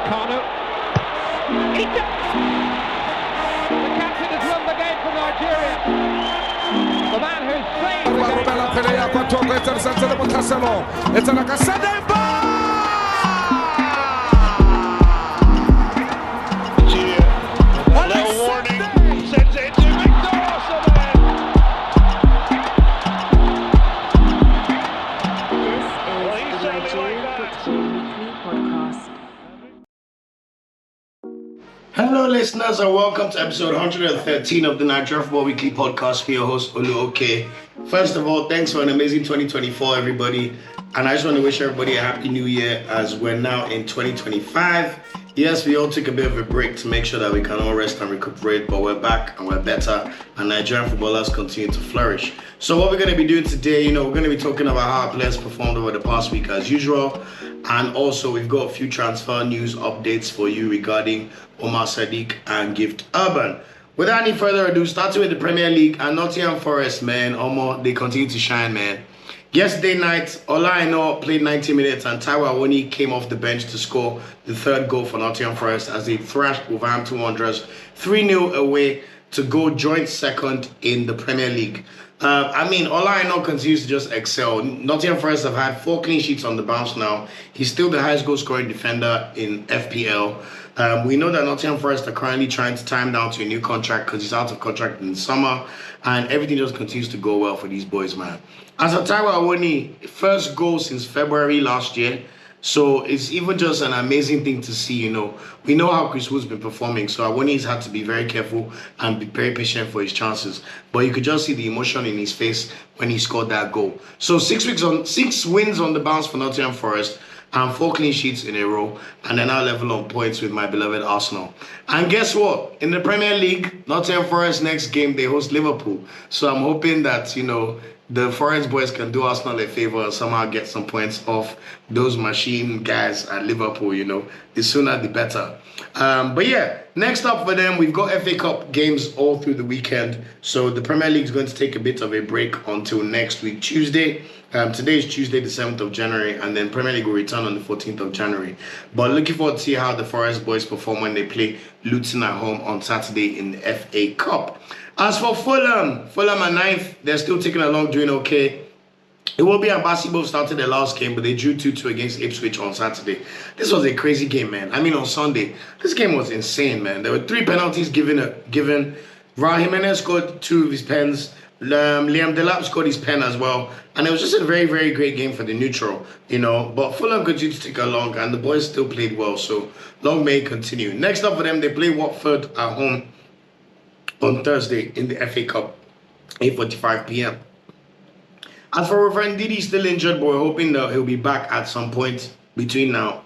Kanu. The captain has won the game for Nigeria. The man who's saved the game. Little warning, sends it to Victor Osimhen. This is the Nigeria Football Weekly Podcast. Hello listeners and welcome to episode 113 of the Nigeria Football Weekly Podcast for your host Uche. First of all, thanks for an amazing 2024 everybody, and I just want to wish everybody a happy new year as we're now in 2025. Yes, we all took a bit of a break to make sure that we can all rest and recuperate, but we're back and we're better, and Nigerian footballers continue to flourish. So what we're going to be doing today, we're going to be talking about how our players performed over the past week as usual, and also we've got a few transfer news updates for you regarding Umar Sadiq and Gift Urban. Without any further ado, starting with the Premier League and Nottingham Forest, man, they continue to shine, man. Yesterday night, Osayi-Samuel played 90 minutes and Taiwo Awoniyi came off the bench to score the third goal for Nottingham Forest as they thrashed Wolverhampton Wanderers 3-0 away to go joint second in the Premier League. Osayi-Samuel continues to just excel. Nottingham Forest have had 4 clean sheets on the bounce now. He's still the highest goal scoring defender in FPL. We know that Nottingham Forest are currently trying to tie him down to a new contract because he's out of contract in the summer, and everything just continues to go well for these boys, man. As for Taiwo Awoniyi, first goal since February last year, so it's even just an amazing thing to see, We know how Chris Wood's been performing, so Awoniyi's had to be very careful and be very patient for his chances. But you could just see the emotion in his face when he scored that goal. So 6 wins on the bounce for Nottingham Forest, and 4 clean sheets in a row, and they're now level on points with my beloved Arsenal. And guess what? In the Premier League, Nottingham Forest next game, they host Liverpool. So I'm hoping that, the Forest boys can do Arsenal a favor and somehow get some points off those machine guys at Liverpool, The sooner the better. But yeah, next up for them, we've got FA Cup games all through the weekend. So the Premier League is going to take a bit of a break until next week, Tuesday. Today is Tuesday, the 7th of January, and then Premier League will return on the 14th of January. But looking forward to see how the Forest boys perform when they play Luton at home on Saturday in the FA Cup. As for Fulham are 9th. They're still ticking along, doing okay. Iwobi and Bassey both started their last game, but they drew 2-2 against Ipswich on Saturday. This was a crazy game, man. On Sunday, this game was insane, man. There were 3 penalties given. Raul Jimenez scored 2 of his pens. Liam Delap scored his pen as well, and it was just a very, very great game for the neutral, But Fulham continued to tick along, and the boys still played well, so long may it continue. Next up for them, they play Watford at home on Thursday in the FA Cup, 8:45 p.m. As for Reverend Ndidi, still injured, but we're hoping that he'll be back at some point between now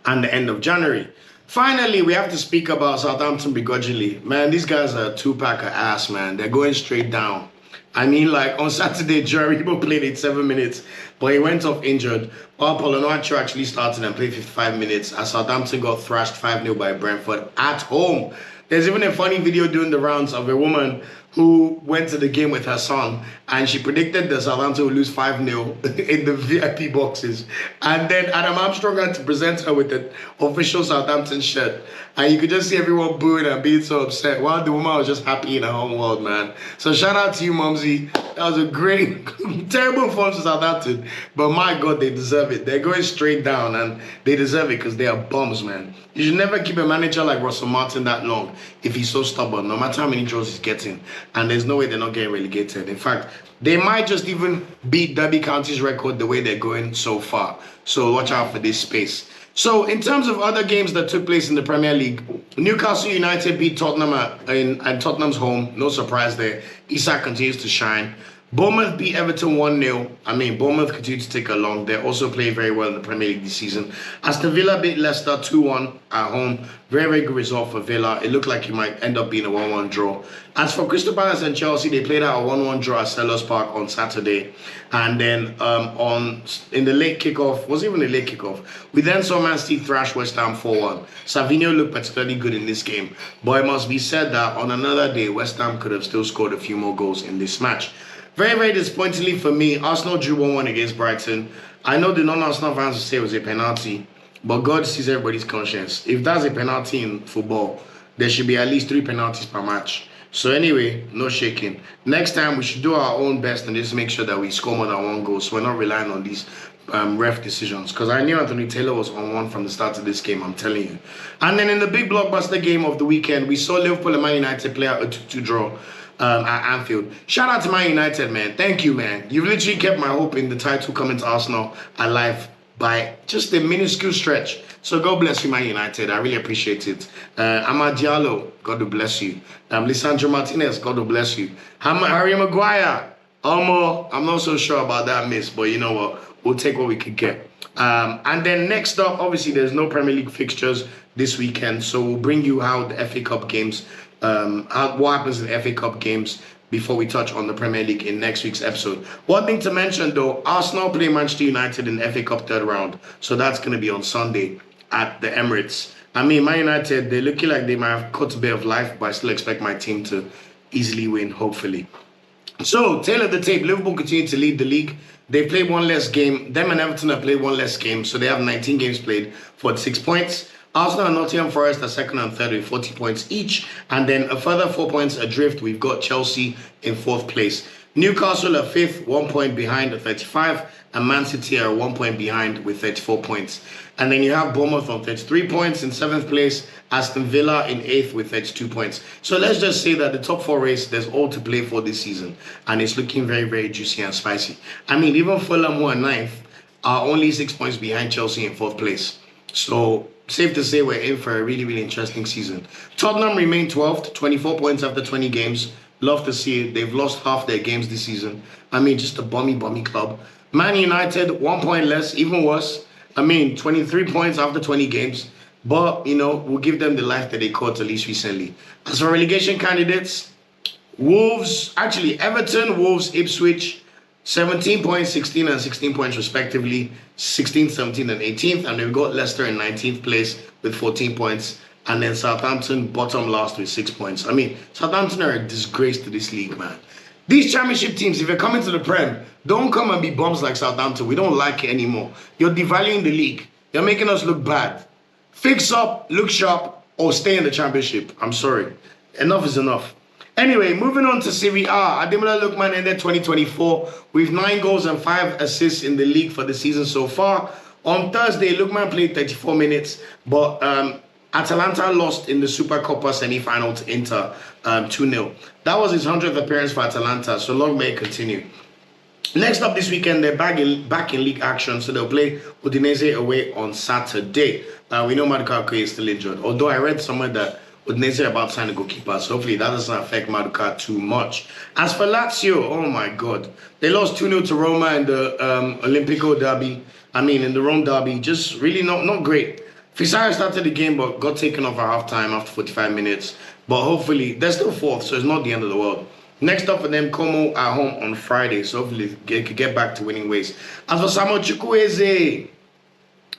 and the end of January. Finally, we have to speak about Southampton begrudgingly. Man, these guys are a 2-pack of ass, man. They're going straight down. On Saturday, Aribo played 87 minutes, but he went off injured. While Onuachu actually started and played 55 minutes, as Southampton got thrashed 5-0 by Brentford at home. There's even a funny video doing the rounds of a woman who went to the game with her son, and she predicted that Southampton would lose 5-0 in the VIP boxes. And then Adam Armstrong had to present her with the official Southampton shirt. And you could just see everyone booing and being so upset while the woman was just happy in her own world, man. So shout out to you, Mumsy. That was a great, terrible performance for Southampton. But my God, they deserve it. They're going straight down, and they deserve it because they are bums, man. You should never keep a manager like Russell Martin that long if he's so stubborn, no matter how many draws he's getting. And there's no way they're not getting relegated. In fact, they might just even beat Derby County's record the way they're going so far. So watch out for this space. So in terms of other games that took place in the Premier League, Newcastle United beat Tottenham at Tottenham's home. No surprise there. Isak continues to shine. Bournemouth beat Everton 1-0. Bournemouth continue to take along. They're also playing very well in the Premier League this season. Aston Villa beat Leicester 2-1 at home. Very, very good result for Villa. It looked like it might end up being a 1-1 draw. As for Crystal Palace and Chelsea, they played out a 1-1 draw at Selhurst Park on Saturday. And then in the late kickoff, wasn't even a late kickoff, we then saw Man City thrash West Ham 4-1. Savinho looked particularly good in this game. But it must be said that on another day, West Ham could have still scored a few more goals in this match. Very, very disappointingly for me, Arsenal drew 1-1 against Brighton. I know the non-Arsenal fans will say it was a penalty, But God sees everybody's conscience. If that's a penalty in football, there should be at least 3 penalties per match. So anyway, no shaking. Next time, we should do our own best and just make sure that we score more than 1 goal. So we're not relying on these ref decisions. Because I knew Anthony Taylor was on one from the start of this game, I'm telling you. And then in the big blockbuster game of the weekend, we saw Liverpool and Man United play out a 2-2 draw at Anfield. Shout out to Man United, man. Thank you, man. You've literally kept my hope in the title coming to Arsenal alive by just a minuscule stretch. So God bless you, Man United. I really appreciate it. Amad Diallo, God will bless you. Lisandro Martinez, God will bless you. Harry Maguire, Omo, I'm not so sure about that miss, but you know what? We'll take what we could get. And then next up, obviously, there's no Premier League fixtures this weekend, so we'll bring you how the FA Cup games, what happens in the FA Cup games before we touch on the Premier League in next week's episode. One thing to mention though, Arsenal play Manchester United in the FA Cup 3rd round, so that's going to be on Sunday at the Emirates. I mean, Man United, they're looking like they might have caught a bit of life, but I still expect my team to easily win, hopefully. So, tail of the tape, Liverpool continue to lead the league. They played 1 less game. Them and Everton have played 1 less game, so they have 19 games played, 46 points. Arsenal and Nottingham Forest are 2nd and 3rd with 40 points each. And then a further 4 points adrift, we've got Chelsea in 4th place. Newcastle are 5th, 1 point behind at 35. And Man City are 1 point behind with 34 points. And then you have Bournemouth on 33 points in 7th place. Aston Villa in 8th with 32 points. So let's just say that the top 4 race, there's all to play for this season. And it's looking very, very juicy and spicy. I mean, even Fulham, who are 9th, are only 6 points behind Chelsea in 4th place. So safe to say we're in for a really, really interesting season. Tottenham remain 12th, 24 points after 20 games. Love to see it. They've lost half their games this season. I mean, just a bummy club. Man United, 1 point less, even worse. I mean, 23 points after 20 games. But, you know, we'll give them the life that they caught at least recently. As for relegation candidates, Everton, Wolves, Ipswich, 17 points, 16 and 16 points respectively, 16th, 17th and 18th. And we've got Leicester in 19th place with 14 points. And then Southampton, bottom last with 6 points. I mean, Southampton are a disgrace to this league, man. These championship teams, if you're coming to the Prem, don't come and be bums like Southampton. We don't like it anymore. You're devaluing the league. You're making us look bad. Fix up, look sharp, or stay in the championship. I'm sorry. Enough is enough. Anyway, moving on to Serie A. Ademola Lookman ended 2024 with 9 goals and 5 assists in the league for the season so far. On Thursday, Lookman played 34 minutes, but Atalanta lost in the Supercoppa semi-final to Inter 2-0. That was his 100th appearance for Atalanta, so long may it continue. Next up this weekend, they're back in league action, so they'll play Udinese away on Saturday. We know Maduka Okoye is still injured, although I read somewhere that Udinese are about to sign a goalkeeper, so hopefully that doesn't affect Maduka too much. As for Lazio, oh my God, they lost 2-0 to Roma in the Olimpico derby. In the Rome derby, just really not great. Fisari started the game but got taken off at halftime after 45 minutes. But hopefully, they're still 4th, so it's not the end of the world. Next up for them, Como at home on Friday, so hopefully they could get back to winning ways. As for Samuel Chukwueze,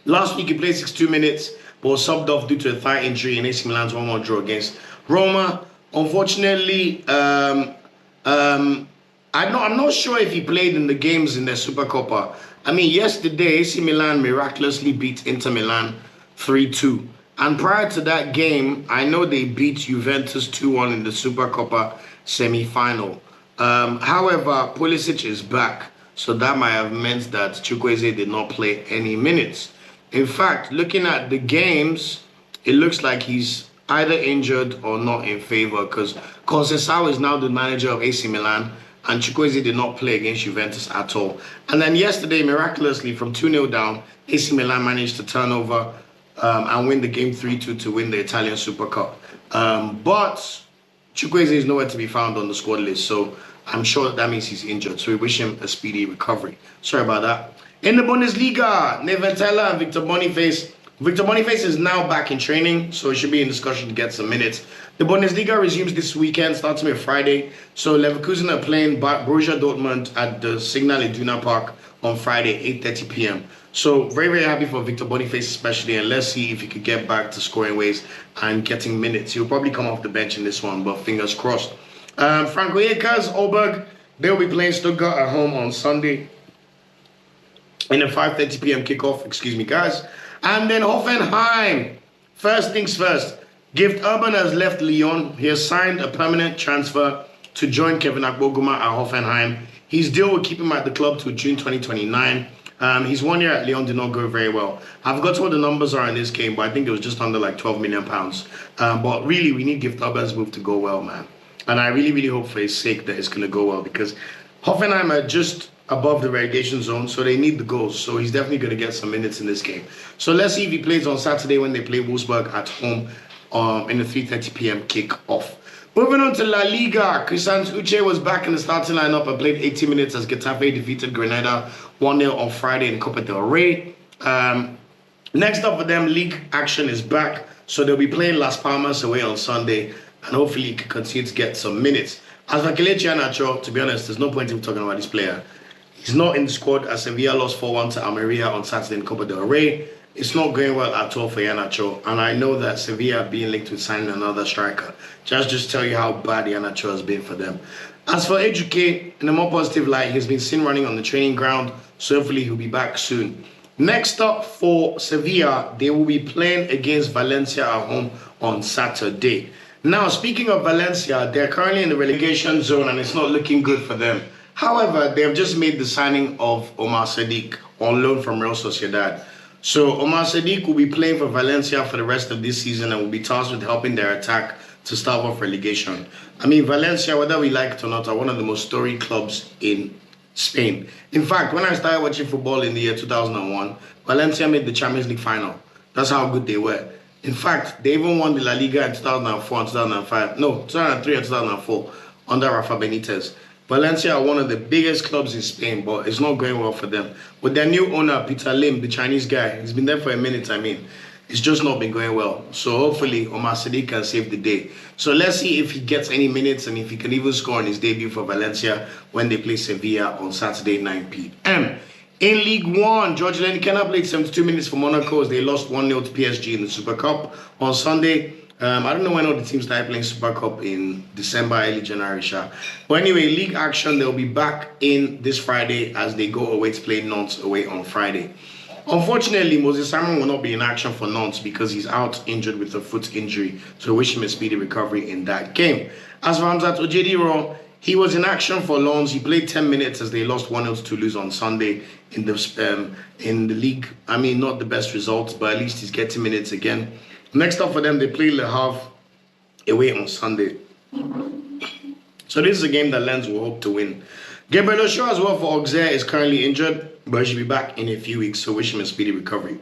last week he played 62 minutes, but was subbed off due to a thigh injury in AC Milan's 1-1 draw against Roma. Unfortunately, I'm not sure if he played in the games in the Supercoppa. Yesterday, AC Milan miraculously beat Inter Milan 3-2. And prior to that game, I know they beat Juventus 2-1 in the Supercoppa semi-final. However, Pulisic is back, so that might have meant that Chukwueze did not play any minutes. In fact, looking at the games, it looks like he's either injured or not in favor, because Conceição is now the manager of AC Milan, and Chukwueze did not play against Juventus at all. And then yesterday, miraculously, from 2-0 down, AC Milan managed to turn over and win the game 3-2 to win the Italian Super Cup. But Chukwueze is nowhere to be found on the squad list, so I'm sure that means he's injured. So we wish him a speedy recovery. Sorry about that. In the Bundesliga, Tella and Victor Boniface. Victor Boniface is now back in training, so he should be in discussion to get some minutes. The Bundesliga resumes this weekend, starting with Friday. So Leverkusen are playing Borussia Dortmund at the Signal Iduna Park on Friday, 8:30 p.m. So very, very happy for Victor Boniface especially, and let's see if he could get back to scoring ways and getting minutes. He'll probably come off the bench in this one, but fingers crossed. Frank Onyeka's Oberg, they'll be playing Stuttgart at home on Sunday in a 5:30 p.m. kickoff. Excuse me, guys. And then Hoffenheim. First things first. Gift Urban has left Lyon. He has signed a permanent transfer to join Kevin Akpoguma at Hoffenheim. His deal will keep him at the club till June 2029. His 1 year at Lyon did not go very well. I've got what the numbers are in this game, but I think it was just under like £12 million. But really, we need Gift Urban's move to go well, man. And I really, really hope for his sake that it's going to go well, because Hoffenheim are just above the relegation zone, so they need the goals. So he's definitely going to get some minutes in this game. So let's see if he plays on Saturday when they play Wolfsburg at home in the 3:30 p.m. kick-off. Moving on to La Liga, Uche was back in the starting lineup and played 80 minutes as Getafe defeated Granada 1-0 on Friday in Copa del Rey. Next up for them, league action is back, so they'll be playing Las Palmas away on Sunday, and hopefully he can continue to get some minutes. As for Iheanacho, to be honest, there's no point in talking about this player. He's not in the squad as Sevilla lost 4-1 to Almeria on Saturday in Copa del Rey. It's not going well at all for Iheanacho, and I know that Sevilla are being linked with signing another striker. Just tell you how bad Iheanacho has been for them. As for Ejuke, in a more positive light, he's been seen running on the training ground, so hopefully he'll be back soon. Next up for Sevilla, they will be playing against Valencia at home on Saturday. Now, speaking of Valencia, they're currently in the relegation zone and it's not looking good for them. However, they have just made the signing of Umar Sadiq on loan from Real Sociedad. So Umar Sadiq will be playing for Valencia for the rest of this season and will be tasked with helping their attack to start off relegation. I mean, Valencia, whether we like it or not, are one of the most storied clubs in Spain. In fact, when I started watching football in the year 2001, Valencia made the Champions League final. That's how good they were. In fact, they even won the La Liga in 2004 and 2005. No, 2003 and 2004 under Rafa Benitez. Valencia are one of the biggest clubs in Spain, but it's not going well for them. With their new owner, Peter Lim, the Chinese guy, he's been there for a minute, it's just not been going well. So hopefully Umar Sadiq can save the day. So let's see if he gets any minutes and if he can even score on his debut for Valencia when they play Sevilla on Saturday 9 p.m. In Ligue 1, Ilenikhena played 72 minutes for Monaco as they lost 1-0 to PSG in the Super Cup on Sunday. I don't know when all the teams started playing Super Cup in December, early January. But anyway, league action, they'll be back in this Friday as they go away to play Nantes away on Friday. Unfortunately, Osayi-Samuel will not be in action for Nantes because he's out injured with a foot injury. So we wish him a speedy recovery in that game. As for Hamzat Ojediro, he was in action for Lens. He played 10 minutes as they lost 1-0 to Toulouse on Sunday in the league. I mean, not the best results, but at least he's getting minutes again. Next up for them, they play Le Havre away on Sunday. So this is a game that Lens will hope to win. Gabriel Osho as well for Auxerre is currently injured, but he should be back in a few weeks, so wish him a speedy recovery.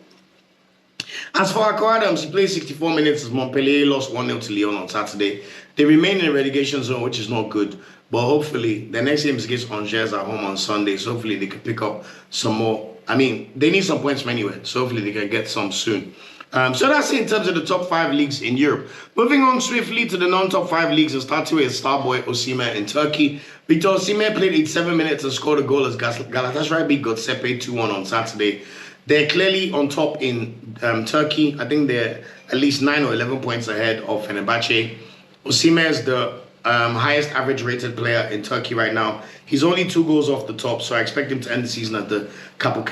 As for Akko Adams, he played 64 minutes as Montpellier lost 1-0 to Lyon on Saturday. They remain in the relegation zone, which is not good, but hopefully the next game is against Angers at home on Sunday, so hopefully they can pick up some more. I mean, they need some points from anywhere, so hopefully they can get some soon. So that's it in terms of the top 5 leagues in Europe. Moving on swiftly to the non-top 5 leagues and starting with Starboy Osimhen in Turkey. Victor Osimhen played 87 minutes and scored a goal as Galatasaray beat Göztepe 2-1 on Saturday. They're clearly on top in Turkey. I think they're at least 9 or 11 points ahead of Fenerbahce. Osimhen is the highest average rated player in Turkey right now. He's only 2 goals off the top, so I expect him to end the season at the Kapı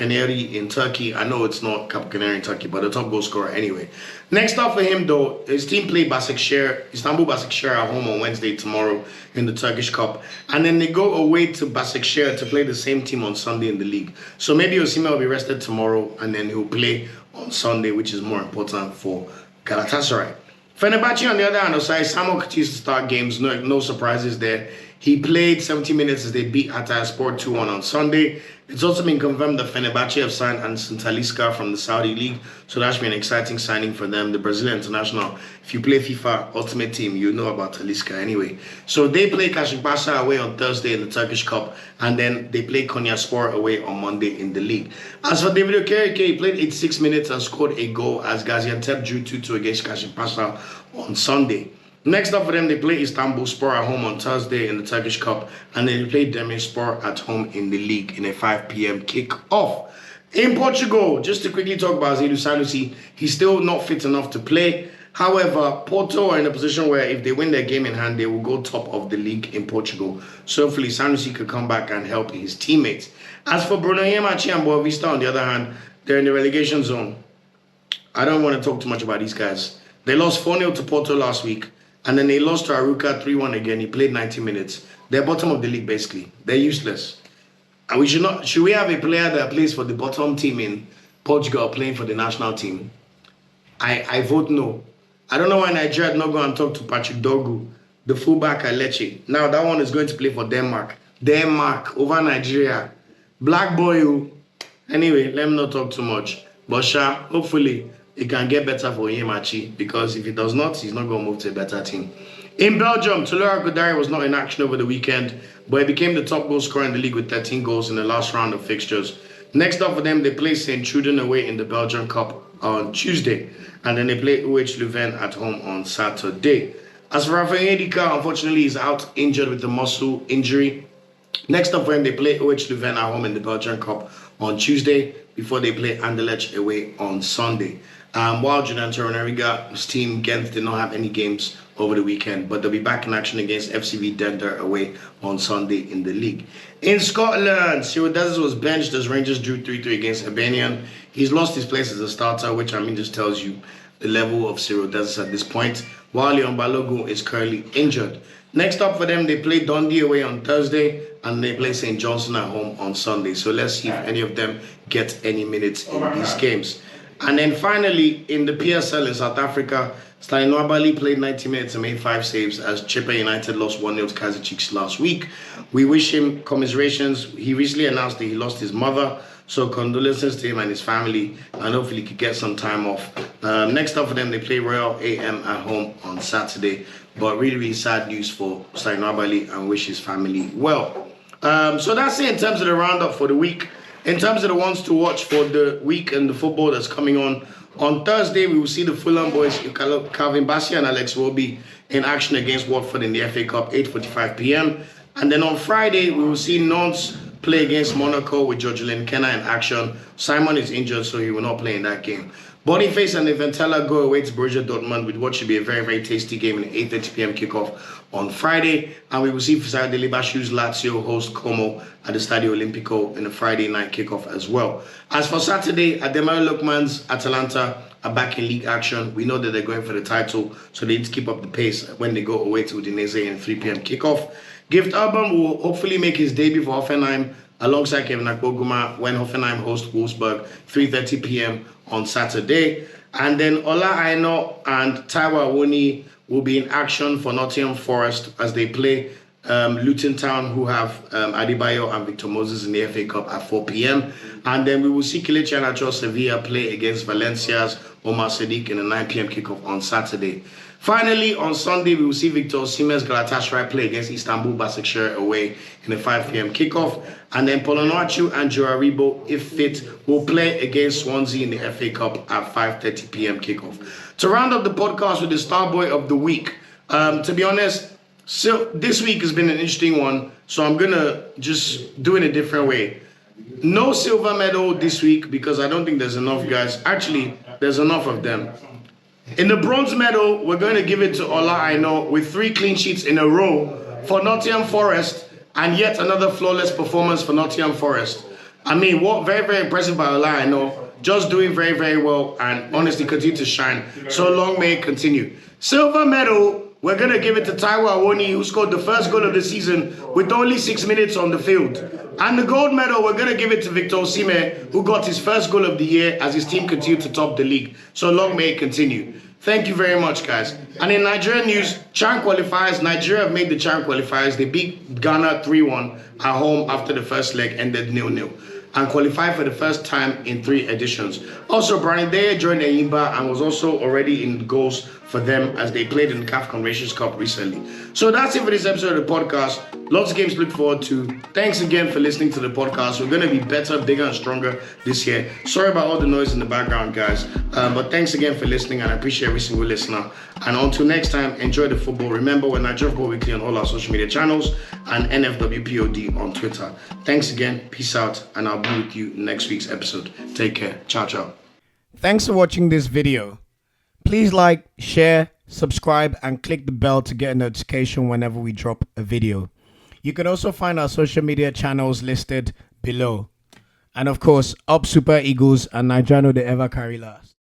in Turkey. I know it's not Kapı in Turkey, but the top goal scorer anyway. Next up for him though, his team played Istanbul Basaksehir at home on Wednesday tomorrow in the Turkish Cup. And then they go away to Basaksehir to play the same team on Sunday in the league. So maybe Osimhen will be rested tomorrow and then he'll play on Sunday, which is more important for Galatasaray. Fenerbahce, on the other hand, Osayi-Samuel continues to start games. No surprises there. He played 70 minutes as they beat Hatayspor 2-1 on Sunday. It's also been confirmed that Fenerbahce have signed Anderson Talisca from the Saudi League, so that should be an exciting signing for them. The Brazilian international, if you play FIFA Ultimate Team, you know about Talisca anyway. So they play Kasımpaşa away on Thursday in the Turkish Cup, and then they play Konyaspor away on Monday in the league. As for David Okereke, he played 86 minutes and scored a goal as Gaziantep drew 2-2 against Kasımpaşa on Sunday. Next up for them, they play Istanbulspor at home on Thursday in the Turkish Cup, and then they play Demirspor at home in the league in a 5 p.m. kick-off. In Portugal, just to quickly talk about Sanusi, he's still not fit enough to play. However, Porto are in a position where if they win their game in hand, they will go top of the league in Portugal. So hopefully Sanusi could come back and help his teammates. As for Onyeka and Boavista, on the other hand, they're in the relegation zone. I don't want to talk too much about these guys. They lost 4-0 to Porto last week, and then they lost to Aruka 3-1 again. He played 90 minutes. They're bottom of the league, basically. They're useless. And should we have a player that plays for the bottom team in Portugal playing for the national team? I vote no. I don't know why Nigeria did not go and talk to Patrick Dorgu, the fullback at Lecce. Now that one is going to play for Denmark. Denmark over Nigeria. Black boy who. Anyway, let me not talk too much. But hopefully it can get better for Onyeamaechi, because if it does not, he's not going to move to a better team. In Belgium, Tella was not in action over the weekend, but he became the top goal scorer in the league with 13 goals in the last round of fixtures. Next up for them, they play St. Truden away in the Belgian Cup on Tuesday, and then they play UH Leuven at home on Saturday. As for Rafael Ndidi, unfortunately, he's out injured with a muscle injury. Next up for him, they play UH Leuven at home in the Belgian Cup on Tuesday before they play Anderlecht away on Sunday. While Julian Torunariga's team, Ghent, did not have any games over the weekend, but they'll be back in action against FCV Dender away on Sunday in the league. In Scotland, Cyril Dessers was benched as Rangers drew 3-3 against Hibernian. He's lost his place as a starter, which just tells you the level of Cyril Dessers at this point, while Leon Balogun is currently injured. Next up for them, they play Dundee away on Thursday, and they play St. Johnstone at home on Sunday. So let's see if any of them get any minutes in these games. And then finally, in the PSL in South Africa, Stanley Nwabali played 90 minutes and made 5 saves as Chippa United lost 1-0 to Kaizer Chiefs last week. We wish him commiserations. He recently announced that he lost his mother, so condolences to him and his family, and hopefully he could get some time off. Next up for them, they play Royal AM at home on Saturday. But really, really sad news for Stanley Nwabali, and wish his family well. So that's it in terms of the roundup for the week. In terms of the ones to watch for the week and the football that's coming on Thursday, we will see the Fulham boys, Calvin Bassey and Alex Iwobi, in action against Watford in the FA Cup, 8:45 p.m. And then on Friday, we will see Nantes play against Monaco with Ilenikhena in action. Simon is injured, so he will not play in that game. Boniface and Tella go away to Borussia Dortmund with what should be a very, very tasty game in an 8:30 p.m. kickoff on Friday. And we will see Dele-Bashiru's Lazio host Como at the Stadio Olimpico in a Friday night kickoff as well. As for Saturday, Ademar Lookman's Atalanta are back in league action. We know that they're going for the title, so they need to keep up the pace when they go away to Udinese in 3 p.m. kickoff. Gift Urban will hopefully make his debut for Hoffenheim alongside Kevin Akpoguma when Hoffenheim host Wolfsburg, 3:30 p.m. on Saturday. And then Ola Aina and Taiwo Awoniyi will be in action for Nottingham Forest as they play Luton Town, who have Adebayo and Victor Moses in the FA Cup at 4 p.m. And then we will see Iheanacho Sevilla play against Valencia's Umar Sadiq in a 9 p.m. kickoff on Saturday. Finally, on Sunday, we will see Victor Osimhen's Galatasaray play against Istanbul Basaksehir away in a 5 p.m. kickoff. And then Onuachu and Aribo, if fit, will play against Swansea in the FA Cup at 5:30 p.m. kickoff. To round up the podcast with the Star Boy of the Week, to be honest, so this week has been an interesting one, so I'm going to just do it a different way. No silver medal this week because I don't think there's enough guys. Actually, there's enough of them. In the bronze medal, we're going to give it to Ola Aina with 3 clean sheets in a row for Nottingham Forest, and yet another flawless performance for Nottingham Forest. I mean, what very, very impressive by Ola Aina. Just doing very, very well, and honestly continue to shine. So long may it continue. Silver medal, we're going to give it to Taiwo Awoniyi, who scored the first goal of the season with only 6 minutes on the field. And the gold medal, we're going to give it to Victor Osimhen, who got his first goal of the year as his team continued to top the league. So long may it continue. Thank you very much, guys. And in Nigerian news, CHAN qualifiers, Nigeria have made the CHAN qualifiers. They beat Ghana 3-1 at home after the first leg ended 0-0. And qualified for the first time in 3 editions. Also, Brian Deye joined Enyimba and was also already in goals for them as they played in the CAF Confederations Cup recently. So that's it for this episode of the podcast. Lots of games to look forward to. Thanks again for listening to the podcast. We're going to be better, bigger, and stronger this year. Sorry about all the noise in the background, guys. But thanks again for listening, and I appreciate every single listener. And until next time, enjoy the football. Remember, we're Nigeria Football Weekly on all our social media channels and NFWPOD on Twitter. Thanks again. Peace out, and I'll be with you next week's episode. Take care. Ciao, ciao. Thanks for watching this video. Please like, share, subscribe, and click the bell to get a notification whenever we drop a video. You can also find our social media channels listed below. And of course, up Super Eagles and Nigeria know they ever carry last.